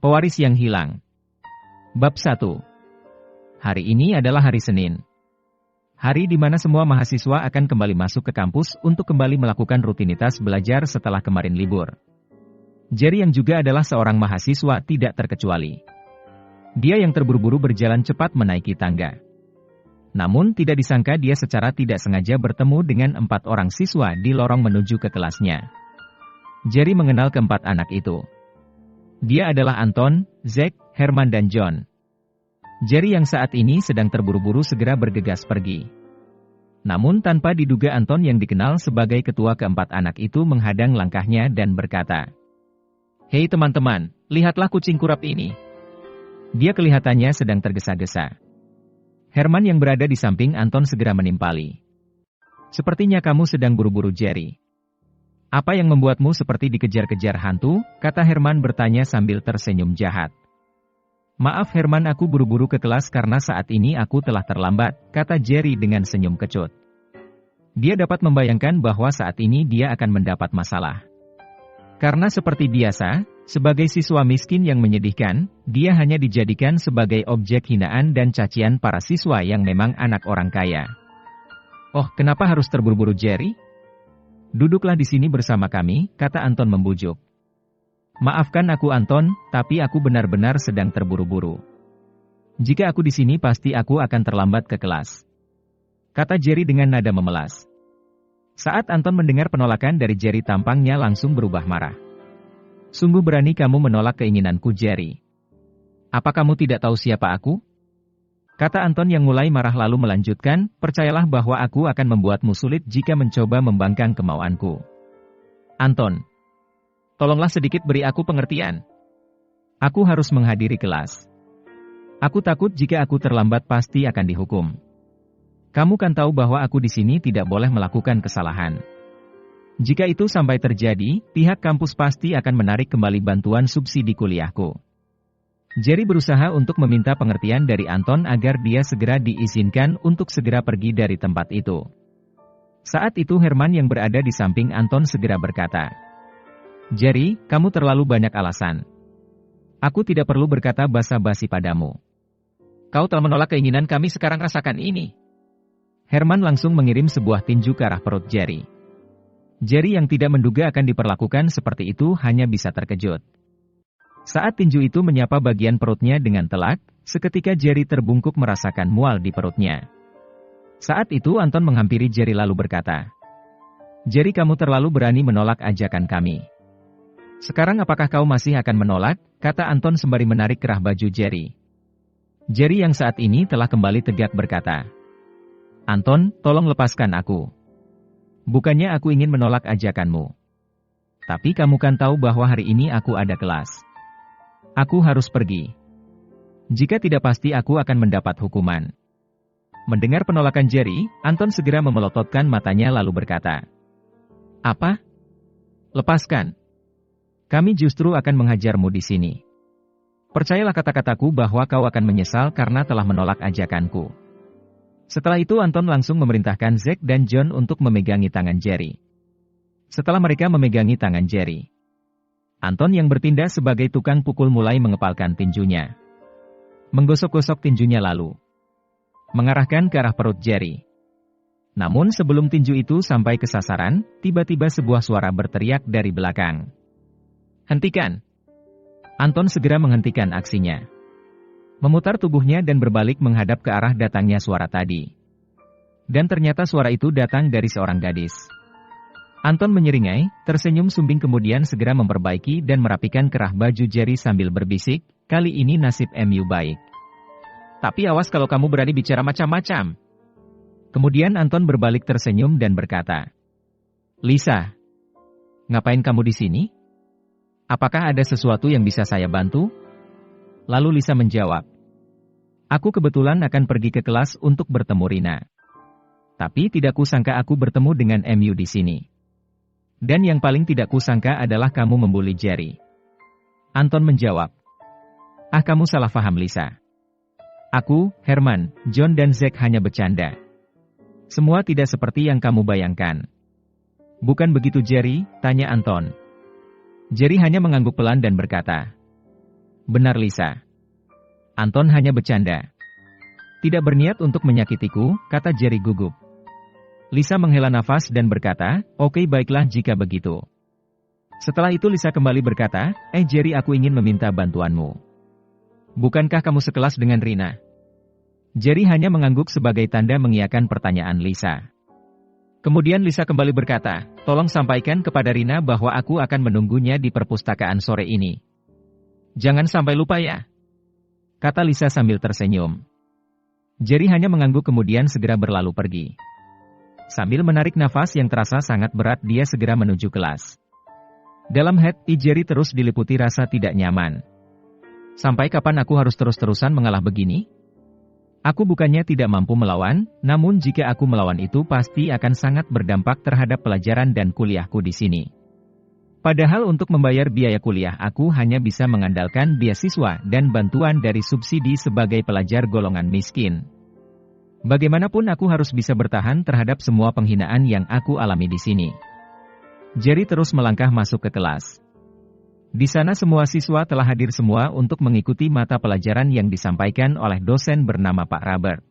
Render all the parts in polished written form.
Pewaris yang hilang. Bab 1. Hari ini adalah hari Senin. Hari di mana semua mahasiswa akan kembali masuk ke kampus untuk kembali melakukan rutinitas belajar setelah kemarin libur. Jerry yang juga adalah seorang mahasiswa tidak terkecuali. Dia yang terburu-buru berjalan cepat menaiki tangga. Namun tidak disangka dia secara tidak sengaja bertemu dengan 4 orang siswa di lorong menuju ke kelasnya. Jerry mengenal keempat anak itu. Dia adalah Anton, Zack, Herman dan John. Jerry yang saat ini sedang terburu-buru segera bergegas pergi. Namun tanpa diduga Anton yang dikenal sebagai ketua keempat anak itu menghadang langkahnya dan berkata, "Hei teman-teman, lihatlah kucing kurap ini." Dia kelihatannya sedang tergesa-gesa. Herman yang berada di samping Anton segera menimpali. "Sepertinya kamu sedang buru-buru Jerry. Apa yang membuatmu seperti dikejar-kejar hantu?" kata Herman bertanya sambil tersenyum jahat. "Maaf Herman, aku buru-buru ke kelas karena saat ini aku telah terlambat," kata Jerry dengan senyum kecut. Dia dapat membayangkan bahwa saat ini dia akan mendapat masalah. Karena seperti biasa, sebagai siswa miskin yang menyedihkan, dia hanya dijadikan sebagai objek hinaan dan cacian para siswa yang memang anak orang kaya. "Oh, kenapa harus terburu-buru Jerry? Duduklah di sini bersama kami," kata Anton membujuk. "Maafkan aku Anton, tapi aku benar-benar sedang terburu-buru. Jika aku di sini pasti aku akan terlambat ke kelas," kata Jerry dengan nada memelas. Saat Anton mendengar penolakan dari Jerry tampangnya langsung berubah marah. "Sungguh berani kamu menolak keinginanku Jerry. Apa kamu tidak tahu siapa aku?" kata Anton yang mulai marah lalu melanjutkan, "Percayalah bahwa aku akan membuatmu sulit jika mencoba membangkang kemauanku. Anton, tolonglah sedikit beri aku pengertian. Aku harus menghadiri kelas. Aku takut jika aku terlambat pasti akan dihukum. Kamu kan tahu bahwa aku di sini tidak boleh melakukan kesalahan. Jika itu sampai terjadi, pihak kampus pasti akan menarik kembali bantuan subsidi kuliahku." Jerry berusaha untuk meminta pengertian dari Anton agar dia segera diizinkan untuk segera pergi dari tempat itu. Saat itu Herman yang berada di samping Anton segera berkata, "Jerry, kamu terlalu banyak alasan. Aku tidak perlu berkata basa-basi padamu. Kau telah menolak keinginan kami, sekarang rasakan ini." Herman langsung mengirim sebuah tinju ke arah perut Jerry. Jerry yang tidak menduga akan diperlakukan seperti itu hanya bisa terkejut. Saat tinju itu menyapa bagian perutnya dengan telak, seketika Jerry terbungkuk merasakan mual di perutnya. Saat itu Anton menghampiri Jerry lalu berkata, "Jerry, kamu terlalu berani menolak ajakan kami. Sekarang apakah kau masih akan menolak?" kata Anton sembari menarik kerah baju Jerry. Jerry yang saat ini telah kembali tegak berkata, "Anton, tolong lepaskan aku. Bukannya aku ingin menolak ajakanmu. Tapi kamu kan tahu bahwa hari ini aku ada kelas. Aku harus pergi. Jika tidak pasti aku akan mendapat hukuman." Mendengar penolakan Jerry, Anton segera memelototkan matanya lalu berkata, "Apa? Lepaskan. Kami justru akan menghajarmu di sini. Percayalah kata-kataku bahwa kau akan menyesal karena telah menolak ajakanku." Setelah itu Anton langsung memerintahkan Zack dan John untuk memegangi tangan Jerry. Setelah mereka memegangi tangan Jerry, Anton yang bertindak sebagai tukang pukul mulai mengepalkan tinjunya. Menggosok-gosok tinjunya lalu mengarahkan ke arah perut Jerry. Namun sebelum tinju itu sampai ke sasaran, tiba-tiba sebuah suara berteriak dari belakang, "Hentikan!" Anton segera menghentikan aksinya. Memutar tubuhnya dan berbalik menghadap ke arah datangnya suara tadi. Dan ternyata suara itu datang dari seorang gadis. Anton menyeringai, tersenyum sumbing kemudian segera memperbaiki dan merapikan kerah baju Jerry sambil berbisik, "Kali ini nasib MU baik. Tapi awas kalau kamu berani bicara macam-macam." Kemudian Anton berbalik tersenyum dan berkata, "Lisa, ngapain kamu di sini? Apakah ada sesuatu yang bisa saya bantu?" Lalu Lisa menjawab, "Aku kebetulan akan pergi ke kelas untuk bertemu Rina. Tapi tidak kusangka aku bertemu dengan MU di sini. Dan yang paling tidak kusangka adalah kamu membuli Jerry." Anton menjawab, "Ah, kamu salah paham Lisa. Aku, Herman, John dan Zack hanya bercanda. Semua tidak seperti yang kamu bayangkan." "Bukan begitu Jerry?" tanya Anton. Jerry hanya mengangguk pelan dan berkata, Benar Lisa. Anton hanya bercanda. Tidak berniat untuk menyakitiku, kata Jerry gugup. Lisa menghela nafas dan berkata, oke baiklah jika begitu. Setelah itu Lisa kembali berkata, Jerry aku ingin meminta bantuanmu. Bukankah kamu sekelas dengan Rina? Jerry hanya mengangguk sebagai tanda mengiyakan pertanyaan Lisa. Kemudian Lisa kembali berkata, tolong sampaikan kepada Rina bahwa aku akan menunggunya di perpustakaan sore ini. Jangan sampai lupa ya, kata Lisa sambil tersenyum. Jerry hanya mengangguk kemudian segera berlalu pergi. Sambil menarik nafas yang terasa sangat berat dia segera menuju kelas. Dalam hati Jerry terus diliputi rasa tidak nyaman. Sampai kapan aku harus terus-terusan mengalah begini? Aku bukannya tidak mampu melawan, namun jika aku melawan itu pasti akan sangat berdampak terhadap pelajaran dan kuliahku di sini. Padahal untuk membayar biaya kuliah aku hanya bisa mengandalkan beasiswa dan bantuan dari subsidi sebagai pelajar golongan miskin. Bagaimanapun aku harus bisa bertahan terhadap semua penghinaan yang aku alami di sini. Jerry terus melangkah masuk ke kelas. Di sana semua siswa telah hadir semua untuk mengikuti mata pelajaran yang disampaikan oleh dosen bernama Pak Robert.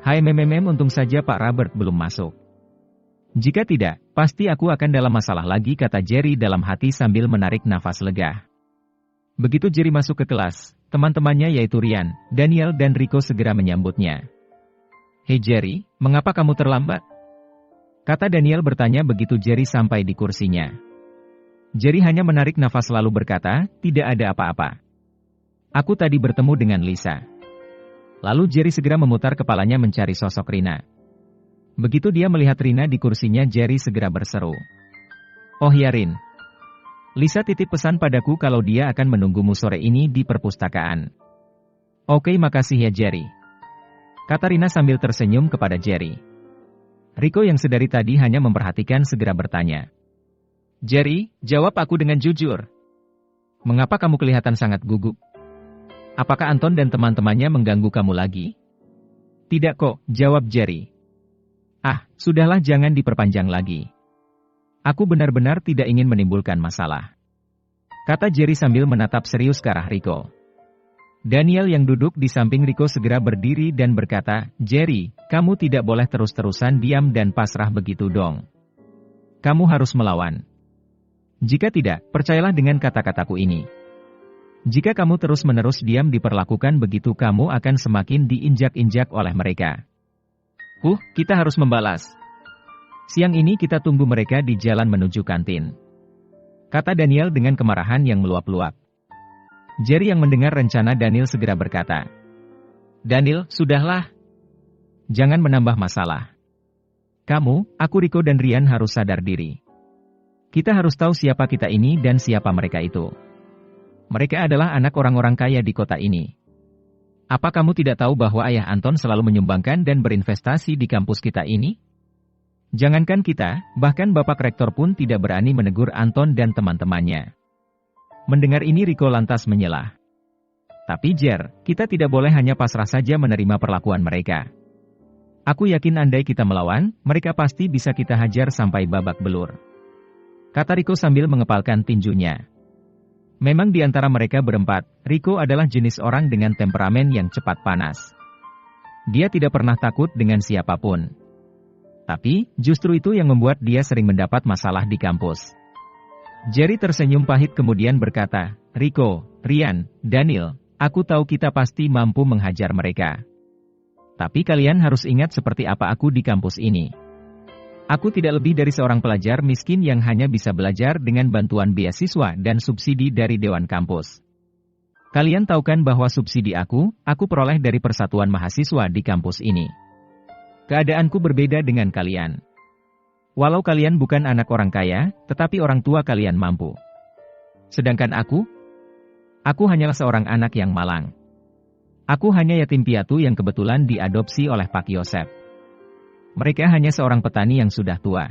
Hai untung saja Pak Robert belum masuk. Jika tidak, pasti aku akan dalam masalah lagi kata Jerry dalam hati sambil menarik nafas lega. Begitu Jerry masuk ke kelas, teman-temannya yaitu Ryan, Daniel dan Rico segera menyambutnya. Hei Jerry, mengapa kamu terlambat? Kata Daniel bertanya begitu Jerry sampai di kursinya. Jerry hanya menarik nafas lalu berkata, tidak ada apa-apa. Aku tadi bertemu dengan Lisa. Lalu Jerry segera memutar kepalanya mencari sosok Rina. Begitu dia melihat Rina di kursinya Jerry segera berseru. Oh ya Rin. Lisa titip pesan padaku kalau dia akan menunggumu sore ini di perpustakaan. Oke makasih ya Jerry. Kata Rina sambil tersenyum kepada Jerry. Rico yang sedari tadi hanya memperhatikan segera bertanya. Jerry, jawab aku dengan jujur. Mengapa kamu kelihatan sangat gugup? Apakah Anton dan teman-temannya mengganggu kamu lagi? Tidak kok, jawab Jerry. Ah, sudahlah jangan diperpanjang lagi. Aku benar-benar tidak ingin menimbulkan masalah. Kata Jerry sambil menatap serius ke arah Rico. Daniel yang duduk di samping Rico segera berdiri dan berkata, Jerry, kamu tidak boleh terus-terusan diam dan pasrah begitu dong. Kamu harus melawan. Jika tidak, percayalah dengan kata-kataku ini. Jika kamu terus-menerus diam diperlakukan begitu kamu akan semakin diinjak-injak oleh mereka. Kita harus membalas. Siang ini kita tunggu mereka di jalan menuju kantin. Kata Daniel dengan kemarahan yang meluap-luap. Jerry yang mendengar rencana Daniel segera berkata. Daniel, sudahlah. Jangan menambah masalah. Kamu, aku Rico dan Ryan harus sadar diri. Kita harus tahu siapa kita ini dan siapa mereka itu. Mereka adalah anak orang-orang kaya di kota ini. Apa kamu tidak tahu bahwa ayah Anton selalu menyumbangkan dan berinvestasi di kampus kita ini? Jangankan kita, bahkan Bapak Rektor pun tidak berani menegur Anton dan teman-temannya. Mendengar ini Rico lantas menyelah. Tapi Jer, kita tidak boleh hanya pasrah saja menerima perlakuan mereka. Aku yakin andai kita melawan, mereka pasti bisa kita hajar sampai babak belur. Kata Rico sambil mengepalkan tinjunya. Memang di antara mereka berempat, Rico adalah jenis orang dengan temperamen yang cepat panas. Dia tidak pernah takut dengan siapapun. Tapi, justru itu yang membuat dia sering mendapat masalah di kampus. Jerry tersenyum pahit kemudian berkata, Rico, Ryan, Daniel, aku tahu kita pasti mampu menghajar mereka. Tapi kalian harus ingat seperti apa aku di kampus ini. Aku tidak lebih dari seorang pelajar miskin yang hanya bisa belajar dengan bantuan beasiswa dan subsidi dari Dewan Kampus. Kalian tahu kan bahwa subsidi aku peroleh dari persatuan mahasiswa di kampus ini. Keadaanku berbeda dengan kalian. Walau kalian bukan anak orang kaya, tetapi orang tua kalian mampu. Sedangkan aku hanyalah seorang anak yang malang. Aku hanya yatim piatu yang kebetulan diadopsi oleh Pak Yosef. Mereka hanya seorang petani yang sudah tua.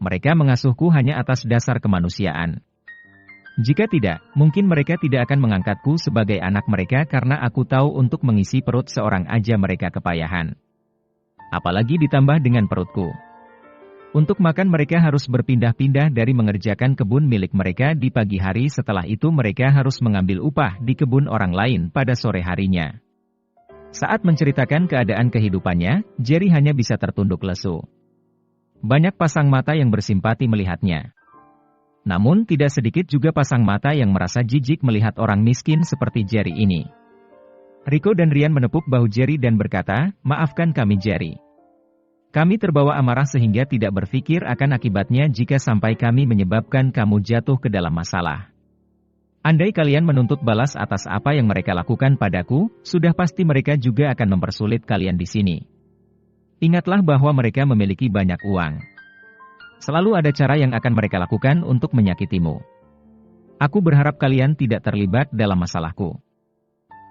Mereka mengasuhku hanya atas dasar kemanusiaan. Jika tidak, mungkin mereka tidak akan mengangkatku sebagai anak mereka karena aku tahu untuk mengisi perut seorang aja mereka kepayahan. Apalagi ditambah dengan perutku. Untuk makan mereka harus berpindah-pindah dari mengerjakan kebun milik mereka di pagi hari, setelah itu mereka harus mengambil upah di kebun orang lain pada sore harinya. Saat menceritakan keadaan kehidupannya, Jerry hanya bisa tertunduk lesu. Banyak pasang mata yang bersimpati melihatnya. Namun tidak sedikit juga pasang mata yang merasa jijik melihat orang miskin seperti Jerry ini. Rico dan Ryan menepuk bahu Jerry dan berkata, "Maafkan kami Jerry. Kami terbawa amarah sehingga tidak berpikir akan akibatnya jika sampai kami menyebabkan kamu jatuh ke dalam masalah. Andai kalian menuntut balas atas apa yang mereka lakukan padaku, sudah pasti mereka juga akan mempersulit kalian di sini. Ingatlah bahwa mereka memiliki banyak uang. Selalu ada cara yang akan mereka lakukan untuk menyakitimu. Aku berharap kalian tidak terlibat dalam masalahku.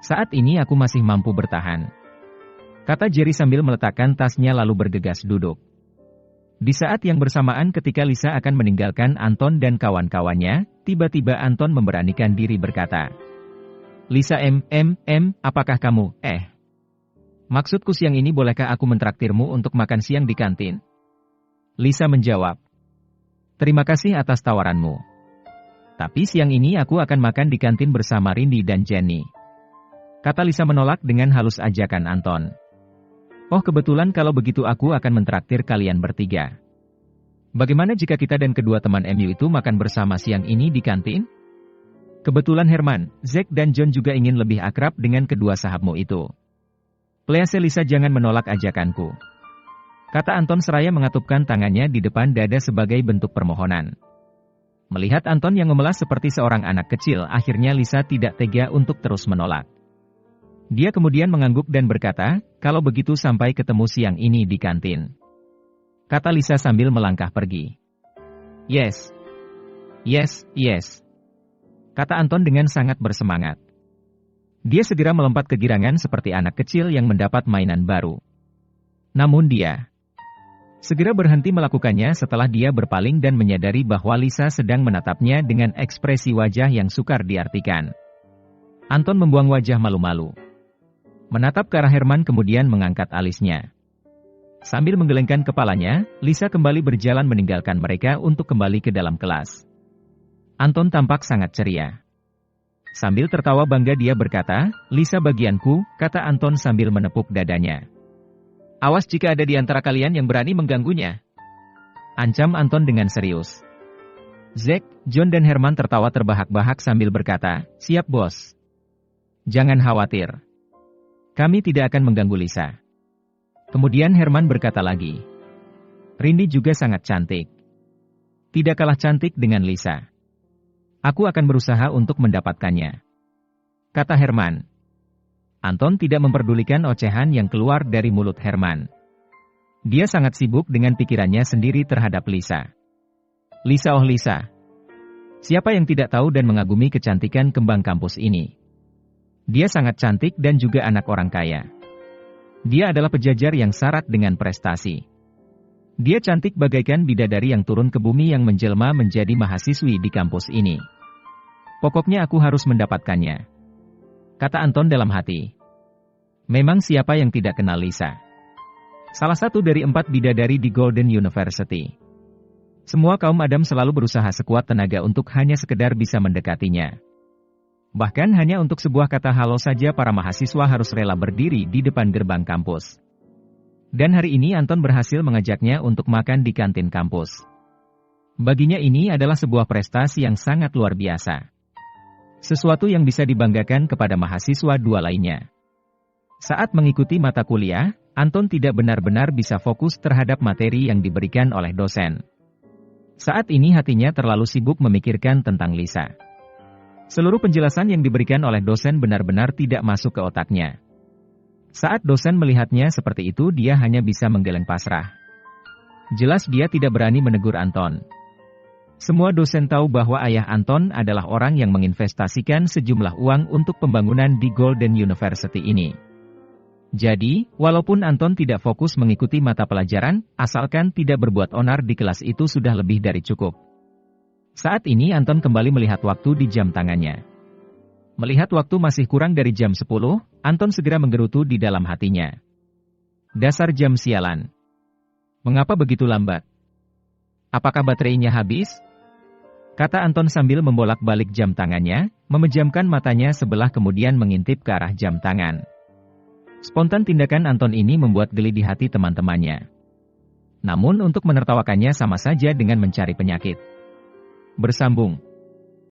Saat ini aku masih mampu bertahan," kata Jerry sambil meletakkan tasnya lalu bergegas duduk. Di saat yang bersamaan ketika Lisa akan meninggalkan Anton dan kawan-kawannya, tiba-tiba Anton memberanikan diri berkata, "Lisa apakah kamu, maksudku siang ini bolehkah aku mentraktirmu untuk makan siang di kantin?" Lisa menjawab, "Terima kasih atas tawaranmu. Tapi siang ini aku akan makan di kantin bersama Rindy dan Jenny," kata Lisa menolak dengan halus ajakan Anton. "Oh kebetulan kalau begitu aku akan mentraktir kalian bertiga. Bagaimana jika kita dan kedua teman MU itu makan bersama siang ini di kantin? Kebetulan Herman, Zack dan John juga ingin lebih akrab dengan kedua sahabatmu itu. Please Lisa jangan menolak ajakanku," kata Anton seraya mengatupkan tangannya di depan dada sebagai bentuk permohonan. Melihat Anton yang memelas seperti seorang anak kecil, akhirnya Lisa tidak tega untuk terus menolak. Dia kemudian mengangguk dan berkata, "Kalau begitu sampai ketemu siang ini di kantin," kata Lisa sambil melangkah pergi. Yes, kata Anton dengan sangat bersemangat. Dia segera melompat kegirangan seperti anak kecil yang mendapat mainan baru. Namun dia segera berhenti melakukannya setelah dia berpaling dan menyadari bahwa Lisa sedang menatapnya dengan ekspresi wajah yang sukar diartikan. Anton membuang wajah malu-malu. Menatap ke arah Herman kemudian mengangkat alisnya. Sambil menggelengkan kepalanya, Lisa kembali berjalan meninggalkan mereka untuk kembali ke dalam kelas. Anton tampak sangat ceria. Sambil tertawa bangga dia berkata, "Lisa bagianku," kata Anton sambil menepuk dadanya. "Awas jika ada di antara kalian yang berani mengganggunya," ancam Anton dengan serius. Zack, John dan Herman tertawa terbahak-bahak sambil berkata, "Siap bos. Jangan khawatir. Kami tidak akan mengganggu Lisa." Kemudian Herman berkata lagi, "Rindy juga sangat cantik. Tidak kalah cantik dengan Lisa. Aku akan berusaha untuk mendapatkannya," kata Herman. Anton tidak memperdulikan ocehan yang keluar dari mulut Herman. Dia sangat sibuk dengan pikirannya sendiri terhadap Lisa. Lisa, oh Lisa. Siapa yang tidak tahu dan mengagumi kecantikan kembang kampus ini? Dia sangat cantik dan juga anak orang kaya. Dia adalah pejajar yang syarat dengan prestasi. Dia cantik bagaikan bidadari yang turun ke bumi yang menjelma menjadi mahasiswi di kampus ini. Pokoknya aku harus mendapatkannya," kata Anton dalam hati. Memang siapa yang tidak kenal Lisa? Salah satu dari 4 bidadari di Golden University. Semua kaum Adam selalu berusaha sekuat tenaga untuk hanya sekedar bisa mendekatinya. Bahkan hanya untuk sebuah kata halo saja para mahasiswa harus rela berdiri di depan gerbang kampus. Dan hari ini Anton berhasil mengajaknya untuk makan di kantin kampus. Baginya ini adalah sebuah prestasi yang sangat luar biasa. Sesuatu yang bisa dibanggakan kepada mahasiswa dua lainnya. Saat mengikuti mata kuliah, Anton tidak benar-benar bisa fokus terhadap materi yang diberikan oleh dosen. Saat ini hatinya terlalu sibuk memikirkan tentang Lisa. Seluruh penjelasan yang diberikan oleh dosen benar-benar tidak masuk ke otaknya. Saat dosen melihatnya seperti itu, dia hanya bisa menggeleng pasrah. Jelas dia tidak berani menegur Anton. Semua dosen tahu bahwa ayah Anton adalah orang yang menginvestasikan sejumlah uang untuk pembangunan di Golden University ini. Jadi, walaupun Anton tidak fokus mengikuti mata pelajaran, asalkan tidak berbuat onar di kelas itu sudah lebih dari cukup. Saat ini Anton kembali melihat waktu di jam tangannya. Melihat waktu masih kurang dari jam 10, Anton segera menggerutu di dalam hatinya. Dasar jam sialan. Mengapa begitu lambat? Apakah baterainya habis? Kata Anton sambil membolak-balik jam tangannya, memejamkan matanya sebelah kemudian mengintip ke arah jam tangan. Spontan tindakan Anton ini membuat geli di hati teman-temannya. Namun untuk menertawakannya sama saja dengan mencari penyakit. Bersambung.